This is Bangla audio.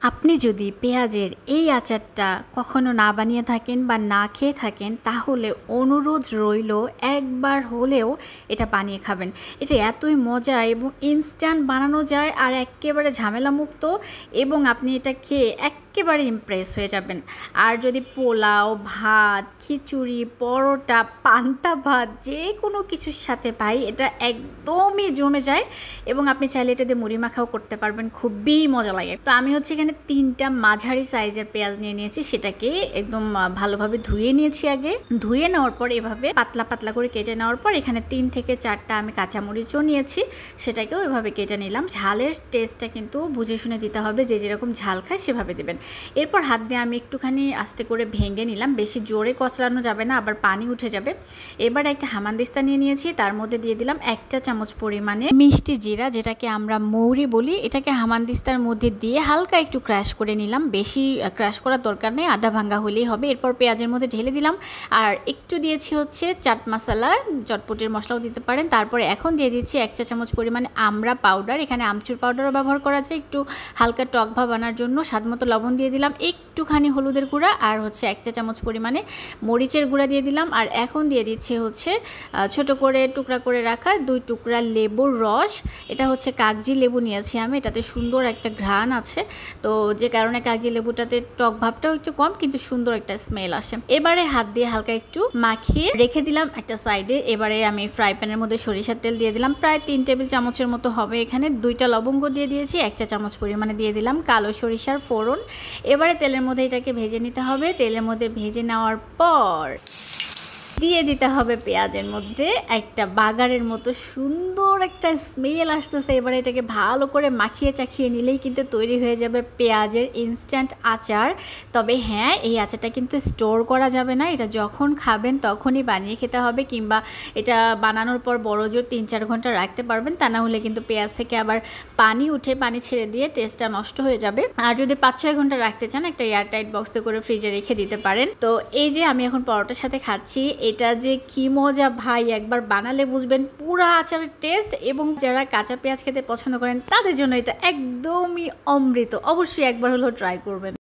আপনি যদি পেঁয়াজের এই আচারটা কখনো না বানিয়ে থাকেন বা না খেয়ে থাকেন তাহলে অনুরোধ রইল একবার হলেও এটা বানিয়ে খাবেন। এটা এতই মজা এবং ইনস্ট্যান্ট বানানো যায় আর একেবারে ঝামেলামুক্ত, এবং আপনি এটা খেয়ে একেবারে ইমপ্রেস হয়ে যাবেন। আর যদি পোলাও, ভাত, খিচুড়ি, পরোটা, পান্তা ভাত যে কোনো কিছুর সাথে পাই এটা একদমই জমে যায়, এবং আপনি চাইলে এটা দিয়ে মুড়ি মাখাও করতে পারবেন, খুবই মজা লাগে। তো আমি হচ্ছে এখানে 3টা মাঝারি সাইজের পেঁয়াজ নিয়ে নিয়েছি, সেটাকে একদম ভালোভাবে ধুয়ে নিয়েছি। আগে ধুয়ে নেওয়ার পর এভাবে পাতলা পাতলা করে কেটে নেওয়ার পর এখানে 3 থেকে 4টা আমি কাঁচামরিচও নিয়েছি, সেটাকেও এভাবে কেটে নিলাম। ঝালের টেস্টটা কিন্তু বুঝে শুনে দিতে হবে, যে যেরকম ঝাল খায় সেভাবে দেবেন। এরপর হাত দিয়ে আমি একটুখানি আস্তে করে ভেঙে নিলাম, বেশি জোরে কচলানো যাবে না, আবার পানি উঠে যাবে। এবার একটা হামানদিস্তা নিয়ে নিয়েছি, তার মধ্যে দিয়ে দিলাম 1 চামচ পরিমাণে মিষ্টি জিরা, যেটাকে আমরা মৌরি বলি। এটাকে হামানদিস্তার মধ্যে দিয়ে হালকা একটু ক্র্যাশ করে নিলাম, বেশি ক্র্যাশ করার দরকার নেই, আধা ভাঙ্গা হলেই হবে। এরপর পেঁয়াজের মধ্যে ঢেলে দিলাম, আর একটু দিয়েছি হচ্ছে চাট মশলা, চটপটির মশলাও দিতে পারেন। তারপরে এখন দিয়ে দিচ্ছি 1 চা চামচ পরিমাণে আমড়া পাউডার, এখানে আমচুর পাউডারও ব্যবহার করা যায় একটু হালকা টক ভাব আনার জন্য। স্বাদমতো লবণ দিয়ে দিলাম, একটুখানি হলুদের গুঁড়া, আর হচ্ছে 1 চা চামচ পরিমাণে মরিচের গুঁড়া দিয়ে দিলাম। আর এখন দিয়ে দিচ্ছি হচ্ছে ছোট করে টুকরা করে রাখা 2 টুকরা লেবুর রস। এটা হচ্ছে কাগজি লেবু নিয়েছি আমি, এটাতে সুন্দর একটা ঘ্রাণ আছে, তো যে কারণে কাগজি লেবুটাতে টক ভাবটাও একটু কম, কিন্তু সুন্দর একটা স্মেল আসে। এবারে হাত দিয়ে হালকা একটু মাখিয়ে রেখে দিলাম একটা সাইডে। এবারে আমি ফ্রাই প্যানের মধ্যে সরিষার তেল দিয়ে দিলাম, প্রায় 3 টেবিল চামচের মতো হবে। এখানে 2টা লবঙ্গ দিয়ে দিয়েছি, 1 চা চামচ পরিমাণে দিয়ে দিলাম কালো সরিষার ফোড়ন। এবারে তেলের মধ্যে এটাকে ভেজে নিতে হবে। তেলের মধ্যে ভেজে নেওয়ার পর দিয়ে দিতে হবে পেঁয়াজের মধ্যে একটা বাগারের মতো সুন্দর একটা স্মেল আসতেছে। এবারে এটাকে ভালো করে মাখিয়ে চাখিয়ে নিলেই কিন্তু তৈরি হয়ে যাবে পেঁয়াজের ইনস্ট্যান্ট আচার। তবে হ্যাঁ, এই আচারটা কিন্তু স্টোর করা যাবে না, এটা যখন খাবেন তখনই বানিয়ে খেতে হবে, কিংবা এটা বানানোর পর বড় জোর 3-4 ঘন্টা রাখতে পারবেন, তা না হলে কিন্তু পেঁয়াজ থেকে আবার পানি উঠে পানি ছেড়ে দিয়ে টেস্টটা নষ্ট হয়ে যাবে। আর যদি 5-6 ঘন্টা রাখতে চান একটা এয়ারটাইট বক্সে করে ফ্রিজে রেখে দিতে পারেন। তো এই যে আমি এখন পরোটার সাথে খাচ্ছি, এটা যে কি মজা ভাই, একবার বানালে বুঝবেন পুরো আচারের টেস্ট। এবং যারা কাঁচা পেঁয়াজ খেতে পছন্দ করেন তাদের জন্য এটা একদমই অমৃত, অবশ্যই একবার হলেও ট্রাই করবেন।